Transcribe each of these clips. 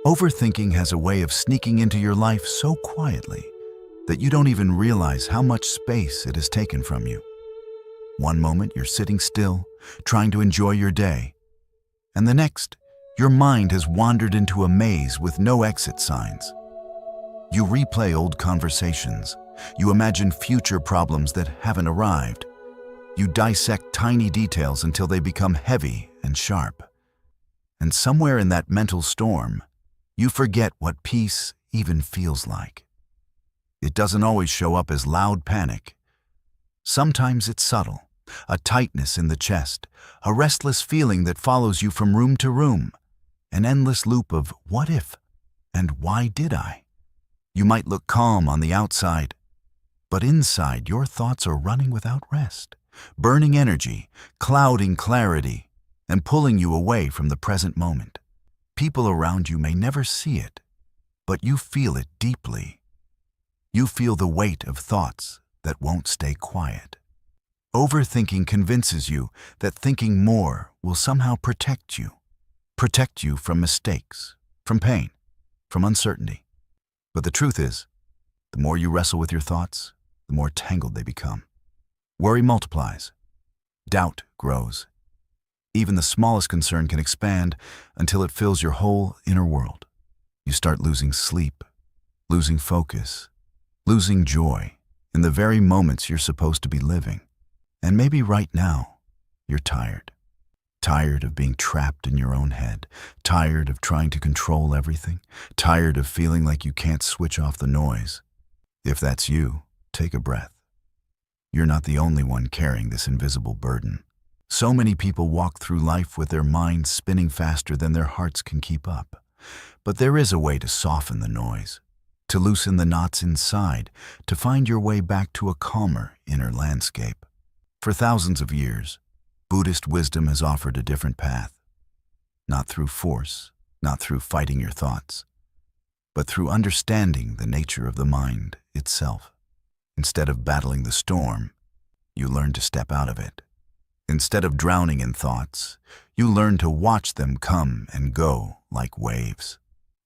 Overthinking has a way of sneaking into your life so quietly that you don't even realize how much space it has taken from you. One moment you're sitting still, trying to enjoy your day, and the next, your mind has wandered into a maze with no exit signs. You replay old conversations. You imagine future problems that haven't arrived. You dissect tiny details until they become heavy and sharp. And somewhere in that mental storm, you forget what peace even feels like. It doesn't always show up as loud panic. Sometimes it's subtle, a tightness in the chest, a restless feeling that follows you from room to room, an endless loop of what if and why did I? You might look calm on the outside, but inside your thoughts are running without rest, burning energy, clouding clarity, and pulling you away from the present moment. People around you may never see it, but you feel it deeply. You feel the weight of thoughts that won't stay quiet. Overthinking convinces you that thinking more will somehow protect you from mistakes, from pain, from uncertainty. But the truth is, the more you wrestle with your thoughts, the more tangled they become. Worry multiplies. Doubt grows. Even the smallest concern can expand until it fills your whole inner world. You start losing sleep, losing focus, losing joy in the very moments you're supposed to be living. And maybe right now, you're tired. Tired of being trapped in your own head, tired of trying to control everything, tired of feeling like you can't switch off the noise. If that's you, take a breath. You're not the only one carrying this invisible burden. So many people walk through life with their minds spinning faster than their hearts can keep up. But there is a way to soften the noise, to loosen the knots inside, to find your way back to a calmer inner landscape. For thousands of years, Buddhist wisdom has offered a different path. Not through force, not through fighting your thoughts, but through understanding the nature of the mind itself. Instead of battling the storm, you learn to step out of it. Instead of drowning in thoughts, you learn to watch them come and go like waves.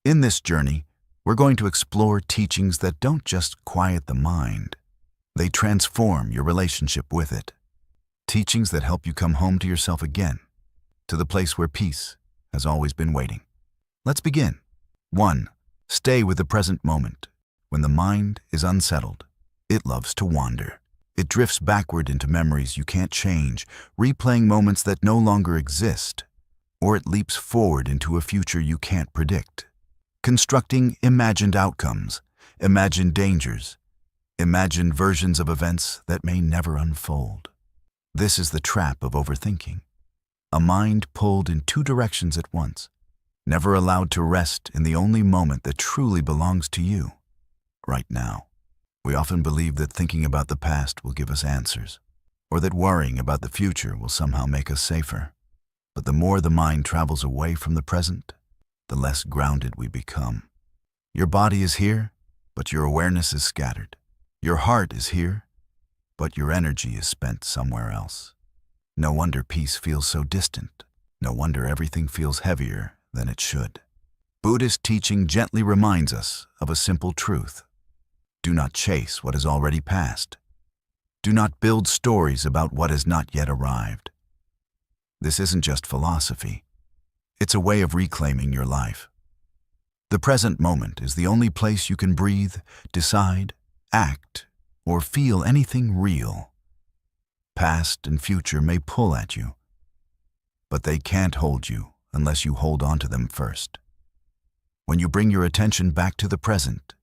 In this journey, we're going to explore teachings that don't just quiet the mind, they transform your relationship with it. Teachings that help you come home to yourself again, to the place where peace has always been waiting. Let's begin. 1. Stay with the present moment. When the mind is unsettled, it loves to wander. It drifts backward into memories you can't change, replaying moments that no longer exist, or it leaps forward into a future you can't predict, constructing imagined outcomes, imagined dangers, imagined versions of events that may never unfold. This is the trap of overthinking. A mind pulled in two directions at once, never allowed to rest in the only moment that truly belongs to you, right now. We often believe that thinking about the past will give us answers, or that worrying about the future will somehow make us safer. But the more the mind travels away from the present, the less grounded we become. Your body is here, but your awareness is scattered. Your heart is here, but your energy is spent somewhere else. No wonder peace feels so distant. No wonder everything feels heavier than it should. Buddhist teaching gently reminds us of a simple truth. Do not chase what has already passed. Do not build stories about what has not yet arrived. This isn't just philosophy. It's a way of reclaiming your life. The present moment is the only place you can breathe, decide, act, or feel anything real. Past and future may pull at you, but they can't hold you unless you hold on to them first. When you bring your attention back to the present,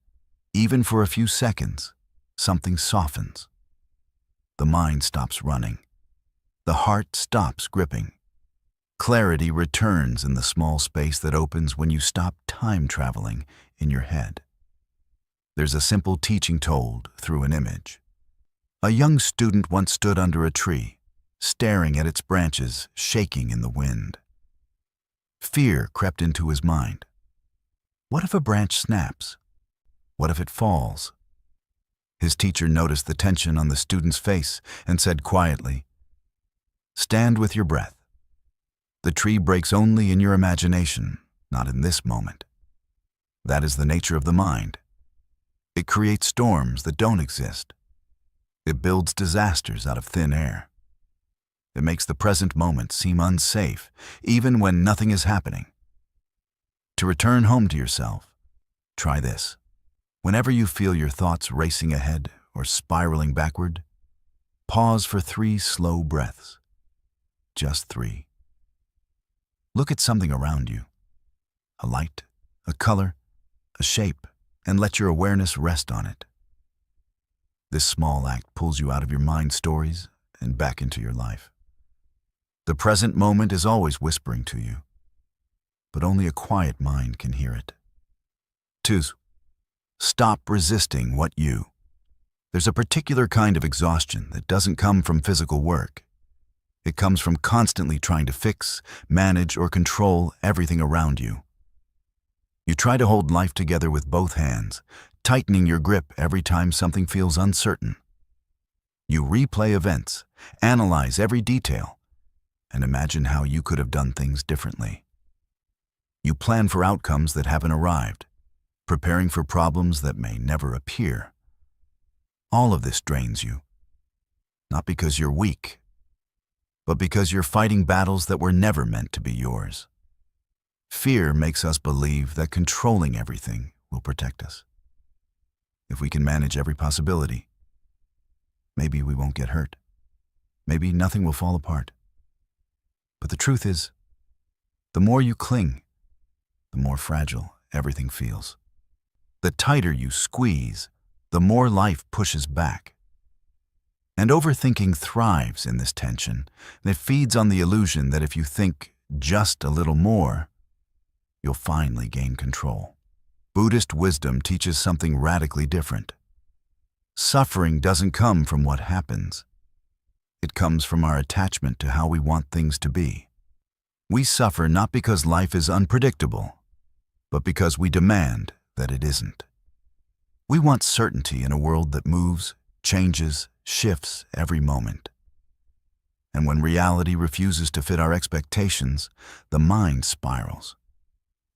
even for a few seconds, something softens. The mind stops running. The heart stops gripping. Clarity returns in the small space that opens when you stop time traveling in your head. There's a simple teaching told through an image. A young student once stood under a tree, staring at its branches shaking in the wind. Fear crept into his mind. What if a branch snaps? What if it falls? His teacher noticed the tension on the student's face and said quietly, "Stand with your breath. The tree breaks only in your imagination, not in this moment." That is the nature of the mind. It creates storms that don't exist. It builds disasters out of thin air. It makes the present moment seem unsafe, even when nothing is happening. To return home to yourself, try this. Whenever you feel your thoughts racing ahead or spiraling backward, pause for 3 slow breaths. Just 3. Look at something around you. A light, a color, a shape, and let your awareness rest on it. This small act pulls you out of your mind stories and back into your life. The present moment is always whispering to you, but only a quiet mind can hear it. 2. Stop resisting what you. There's a particular kind of exhaustion that doesn't come from physical work. It comes from constantly trying to fix, manage, or control everything around you. You try to hold life together with both hands, tightening your grip every time something feels uncertain. You replay events, analyze every detail, and imagine how you could have done things differently. You plan for outcomes that haven't arrived, preparing for problems that may never appear. All of this drains you, not because you're weak, but because you're fighting battles that were never meant to be yours. Fear makes us believe that controlling everything will protect us. If we can manage every possibility, maybe we won't get hurt. Maybe nothing will fall apart. But the truth is, the more you cling, the more fragile everything feels. The tighter you squeeze, the more life pushes back. And overthinking thrives in this tension, and it feeds on the illusion that if you think just a little more, you'll finally gain control. Buddhist wisdom teaches something radically different. Suffering doesn't come from what happens. It comes from our attachment to how we want things to be. We suffer not because life is unpredictable, but because we demand that it isn't. We want certainty in a world that moves, changes, shifts every moment. And when reality refuses to fit our expectations, the mind spirals.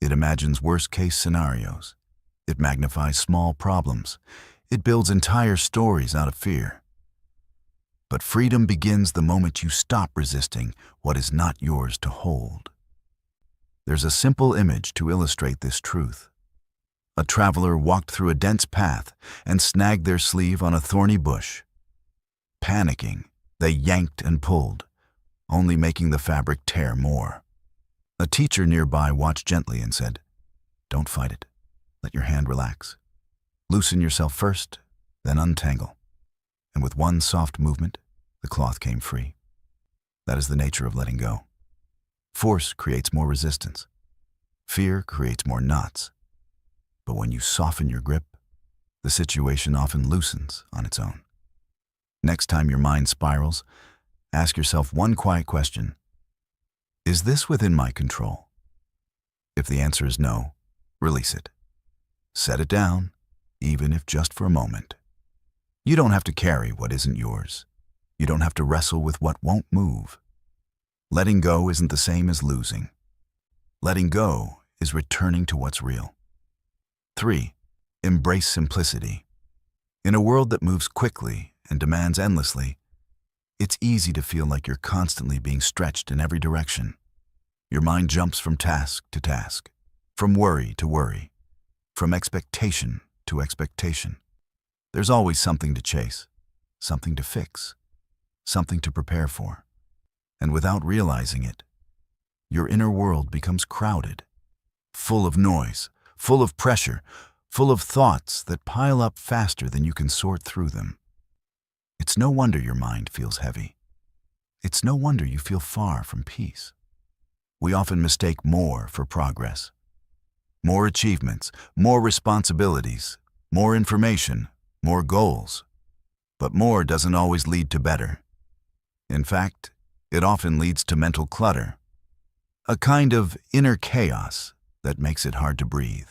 It imagines worst-case scenarios. It magnifies small problems. It builds entire stories out of fear. But freedom begins the moment you stop resisting what is not yours to hold. There's a simple image to illustrate this truth. A traveler walked through a dense path and snagged their sleeve on a thorny bush. Panicking, they yanked and pulled, only making the fabric tear more. A teacher nearby watched gently and said, "Don't fight it. Let your hand relax. Loosen yourself first, then untangle." And with one soft movement, the cloth came free. That is the nature of letting go. Force creates more resistance. Fear creates more knots. But when you soften your grip, the situation often loosens on its own. Next time your mind spirals, ask yourself one quiet question. Is this within my control? If the answer is no, release it. Set it down, even if just for a moment. You don't have to carry what isn't yours. You don't have to wrestle with what won't move. Letting go isn't the same as losing. Letting go is returning to what's real. 3. Embrace simplicity. In a world that moves quickly and demands endlessly, it's easy to feel like you're constantly being stretched in every direction. Your mind jumps from task to task, from worry to worry, from expectation to expectation. There's always something to chase, something to fix, something to prepare for. And without realizing it, your inner world becomes crowded, full of noise, full of pressure, full of thoughts that pile up faster than you can sort through them. It's no wonder your mind feels heavy. It's no wonder you feel far from peace. We often mistake more for progress. More achievements, more responsibilities, more information, more goals. But more doesn't always lead to better. In fact, it often leads to mental clutter, a kind of inner chaos that makes it hard to breathe.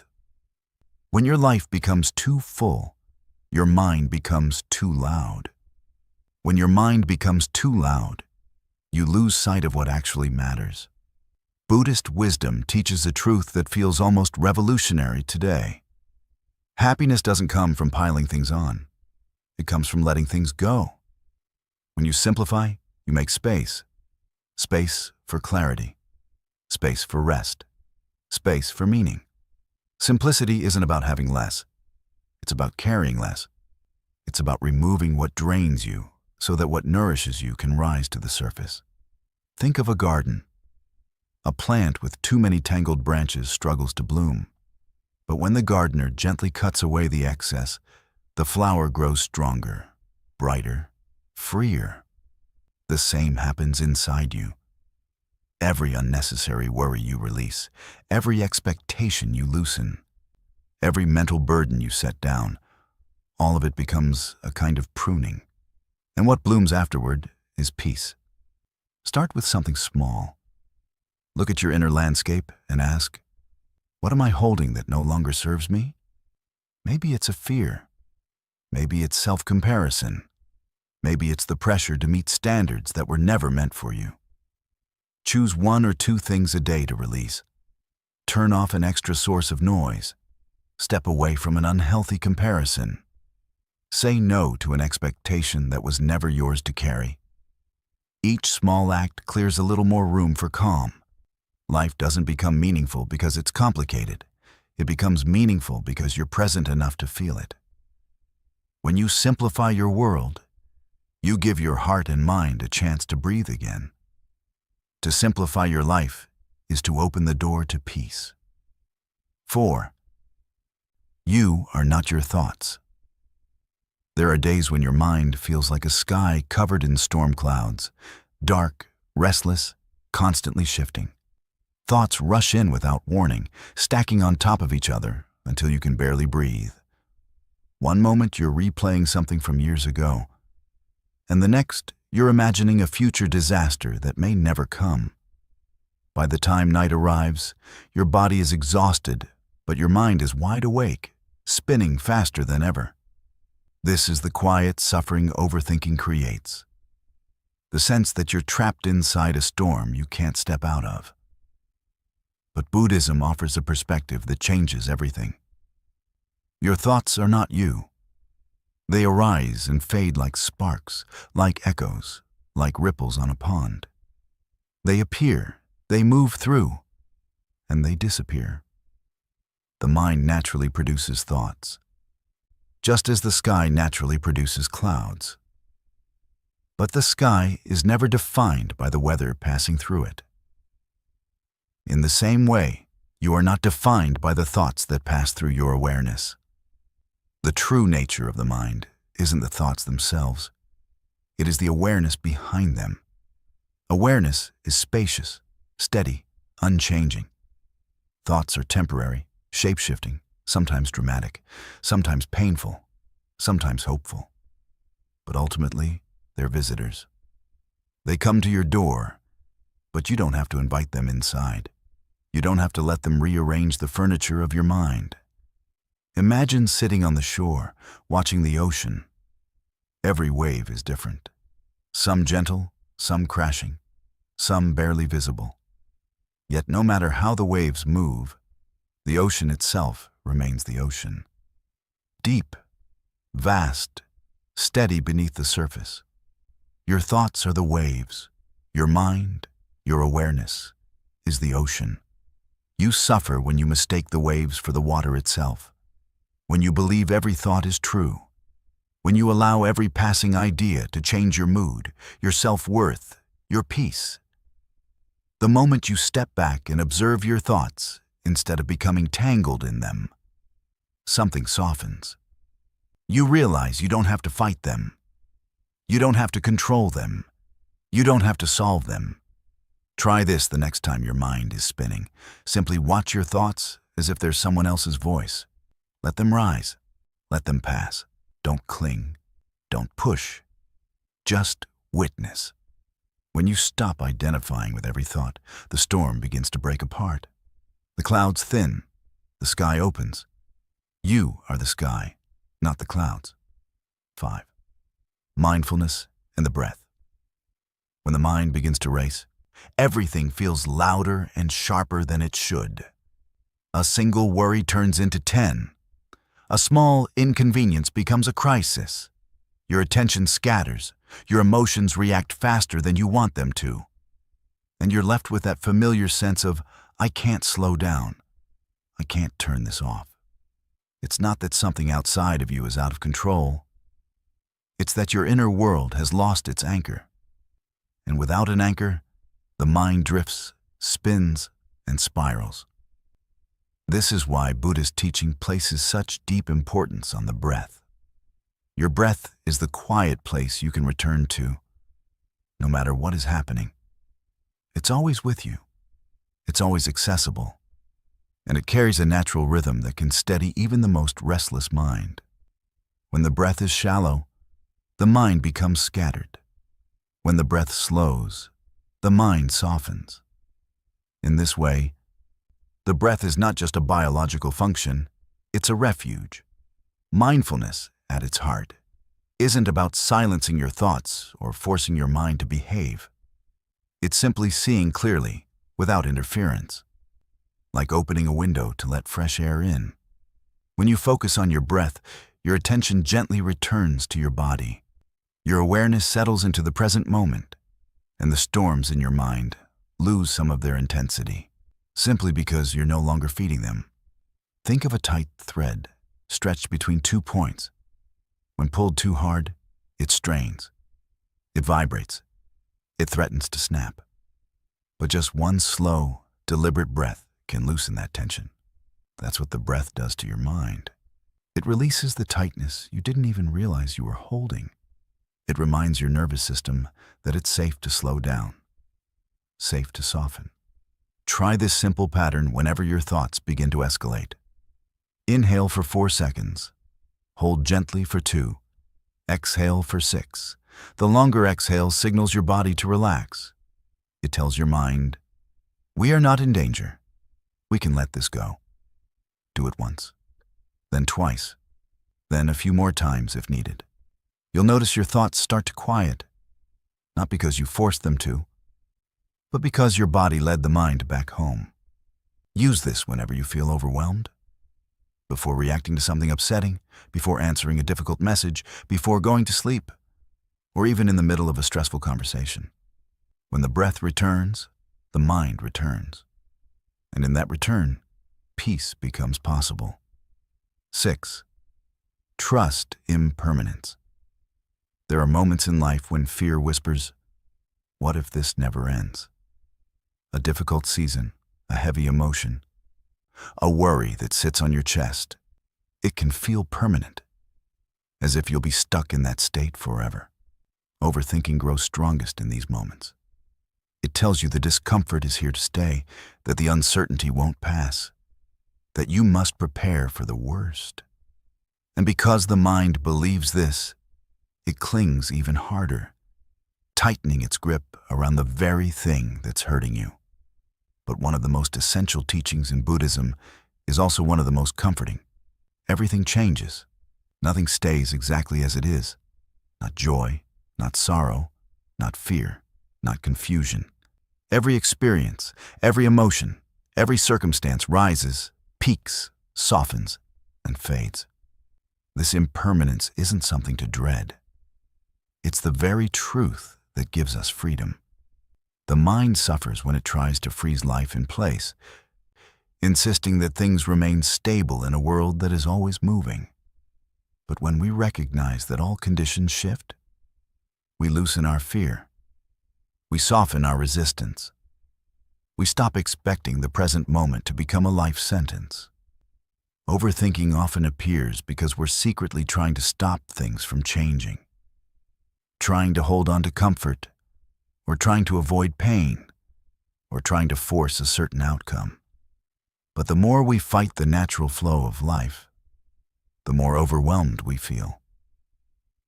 When your life becomes too full, your mind becomes too loud. When your mind becomes too loud, you lose sight of what actually matters. Buddhist wisdom teaches a truth that feels almost revolutionary today. Happiness doesn't come from piling things on. It comes from letting things go. When you simplify, you make space. Space for clarity. Space for rest. Space for meaning. Simplicity isn't about having less. It's about carrying less. It's about removing what drains you so that what nourishes you can rise to the surface. Think of a garden. A plant with too many tangled branches struggles to bloom. But when the gardener gently cuts away the excess, the flower grows stronger, brighter, freer. The same happens inside you. Every unnecessary worry you release, every expectation you loosen, every mental burden you set down, all of it becomes a kind of pruning. And what blooms afterward is peace. Start with something small. Look at your inner landscape and ask, what am I holding that no longer serves me? Maybe it's a fear. Maybe it's self-comparison. Maybe it's the pressure to meet standards that were never meant for you. Choose 1 or 2 things a day to release. Turn off an extra source of noise. Step away from an unhealthy comparison. Say no to an expectation that was never yours to carry. Each small act clears a little more room for calm. Life doesn't become meaningful because it's complicated. It becomes meaningful because you're present enough to feel it. When you simplify your world, you give your heart and mind a chance to breathe again. To simplify your life is to open the door to peace. 4. You are not your thoughts. There are days when your mind feels like a sky covered in storm clouds, dark, restless, constantly shifting. Thoughts rush in without warning, stacking on top of each other until you can barely breathe. One moment you're replaying something from years ago, and the next you're imagining a future disaster that may never come. By the time night arrives, your body is exhausted, but your mind is wide awake, spinning faster than ever. This is the quiet suffering overthinking creates. The sense that you're trapped inside a storm you can't step out of. But Buddhism offers a perspective that changes everything. Your thoughts are not you. They arise and fade like sparks, like echoes, like ripples on a pond. They appear, they move through, and they disappear. The mind naturally produces thoughts, just as the sky naturally produces clouds. But the sky is never defined by the weather passing through it. In the same way, you are not defined by the thoughts that pass through your awareness. The true nature of the mind isn't the thoughts themselves. It is the awareness behind them. Awareness is spacious, steady, unchanging. Thoughts are temporary, shape-shifting, sometimes dramatic, sometimes painful, sometimes hopeful. But ultimately, they're visitors. They come to your door, but you don't have to invite them inside. You don't have to let them rearrange the furniture of your mind. Imagine sitting on the shore, watching the ocean. Every wave is different. Some gentle, some crashing, some barely visible. Yet no matter how the waves move, the ocean itself remains the ocean. Deep, vast, steady beneath the surface. Your thoughts are the waves. Your mind, your awareness, is the ocean. You suffer when you mistake the waves for the water itself. When you believe every thought is true. When you allow every passing idea to change your mood, your self-worth, your peace. The moment you step back and observe your thoughts instead of becoming tangled in them, something softens. You realize you don't have to fight them. You don't have to control them. You don't have to solve them. Try this the next time your mind is spinning. Simply watch your thoughts as if they're someone else's voice. Let them rise. Let them pass. Don't cling. Don't push. Just witness. When you stop identifying with every thought, the storm begins to break apart. The clouds thin. The sky opens. You are the sky, not the clouds. 5. Mindfulness and the breath. When the mind begins to race, Everything feels louder and sharper than it should. A single worry turns into 10. A small inconvenience becomes a crisis. Your attention scatters. Your emotions react faster than you want them to. And you're left with that familiar sense of, I can't slow down. I can't turn this off. It's not that something outside of you is out of control. It's that your inner world has lost its anchor. And without an anchor, the mind drifts, spins, and spirals. This is why Buddhist teaching places such deep importance on the breath. Your breath is the quiet place you can return to, no matter what is happening. It's always with you. It's always accessible. And it carries a natural rhythm that can steady even the most restless mind. When the breath is shallow, the mind becomes scattered. When the breath slows, the mind softens. In this way, the breath is not just a biological function, it's a refuge. Mindfulness, at its heart, isn't about silencing your thoughts or forcing your mind to behave. It's simply seeing clearly, without interference, like opening a window to let fresh air in. When you focus on your breath, your attention gently returns to your body. Your awareness settles into the present moment, and the storms in your mind lose some of their intensity, simply because you're no longer feeding them. Think of a tight thread stretched between 2 points. When pulled too hard, it strains. It vibrates. It threatens to snap. But just one slow, deliberate breath can loosen that tension. That's what the breath does to your mind. It releases the tightness you didn't even realize you were holding. It reminds your nervous system that it's safe to slow down, safe to soften. Try this simple pattern whenever your thoughts begin to escalate. Inhale for 4 seconds. Hold gently for 2. Exhale for 6. The longer exhale signals your body to relax. It tells your mind, we are not in danger. We can let this go. Do it once, then twice, then a few more times if needed. You'll notice your thoughts start to quiet, not because you forced them to, but because your body led the mind back home. Use this whenever you feel overwhelmed. Before reacting to something upsetting, before answering a difficult message, before going to sleep, or even in the middle of a stressful conversation. When the breath returns, the mind returns. And in that return, peace becomes possible. 6. Trust impermanence. There are moments in life when fear whispers, what if this never ends? A difficult season, a heavy emotion, a worry that sits on your chest. It can feel permanent, as if you'll be stuck in that state forever. Overthinking grows strongest in these moments. It tells you the discomfort is here to stay, that the uncertainty won't pass, that you must prepare for the worst. And because the mind believes this, it clings even harder, tightening its grip around the very thing that's hurting you. But one of the most essential teachings in Buddhism is also one of the most comforting. Everything changes. Nothing stays exactly as it is. Not joy, not sorrow, not fear, not confusion. Every experience, every emotion, every circumstance rises, peaks, softens, and fades. This impermanence isn't something to dread. It's the very truth that gives us freedom. The mind suffers when it tries to freeze life in place, insisting that things remain stable in a world that is always moving. But when we recognize that all conditions shift, we loosen our fear. We soften our resistance. We stop expecting the present moment to become a life sentence. Overthinking often appears because we're secretly trying to stop things from changing, trying to hold on to comfort, or trying to avoid pain, or trying to force a certain outcome. But the more we fight the natural flow of life, the more overwhelmed we feel.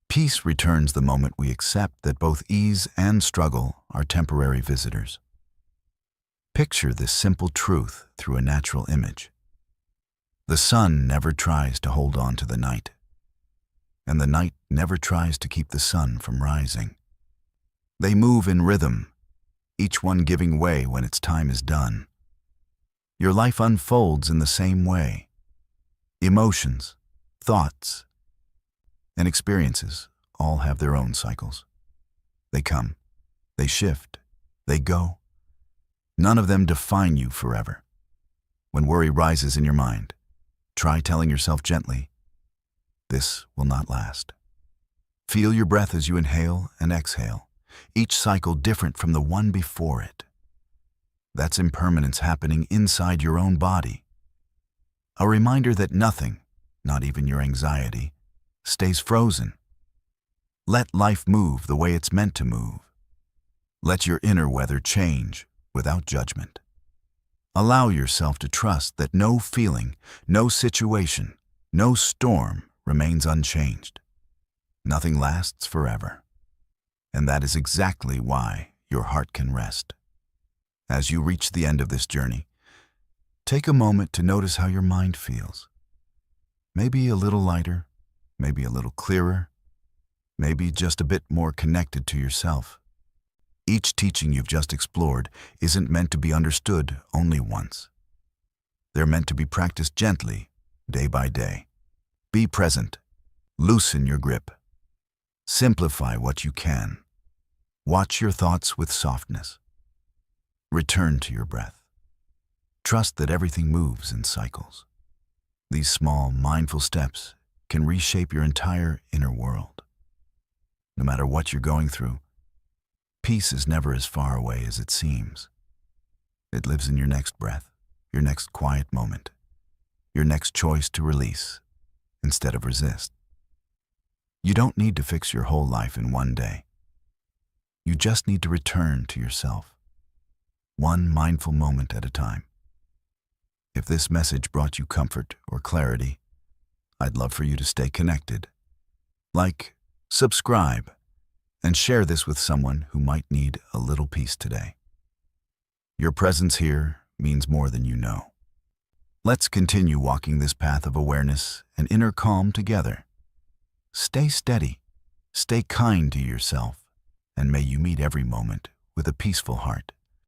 Peace returns the moment we accept that both ease and struggle are temporary visitors. Picture this simple truth through a natural image. The sun never tries to hold on to the night, and the night never tries to keep the sun from rising. They move in rhythm, each one giving way when its time is done. Your life unfolds in the same way. Emotions, thoughts, and experiences all have their own cycles. They come, they shift, they go. None of them define you forever. When worry rises in your mind, try telling yourself gently, "This will not last." Feel your breath as you inhale and exhale, each cycle different from the one before it. That's impermanence happening inside your own body. A reminder that nothing, not even your anxiety, stays frozen. Let life move the way it's meant to move. Let your inner weather change without judgment. Allow yourself to trust that no feeling, no situation, no storm remains unchanged. Nothing lasts forever. And that is exactly why your heart can rest. As you reach the end of this journey, take a moment to notice how your mind feels. Maybe a little lighter, maybe a little clearer, maybe just a bit more connected to yourself. Each teaching you've just explored isn't meant to be understood only once. They're meant to be practiced gently, day by day. Be present. Loosen your grip. Simplify what you can. Watch your thoughts with softness. Return to your breath. Trust that everything moves in cycles. These small, mindful steps can reshape your entire inner world. No matter what you're going through, peace is never as far away as it seems. It lives in your next breath, your next quiet moment, your next choice to release instead of resist. You don't need to fix your whole life in one day. You just need to return to yourself, one mindful moment at a time. If this message brought you comfort or clarity, I'd love for you to stay connected. Like, subscribe, and share this with someone who might need a little peace today. Your presence here means more than you know. Let's continue walking this path of awareness and inner calm together. Stay steady, stay kind to yourself, and may you meet every moment with a peaceful heart.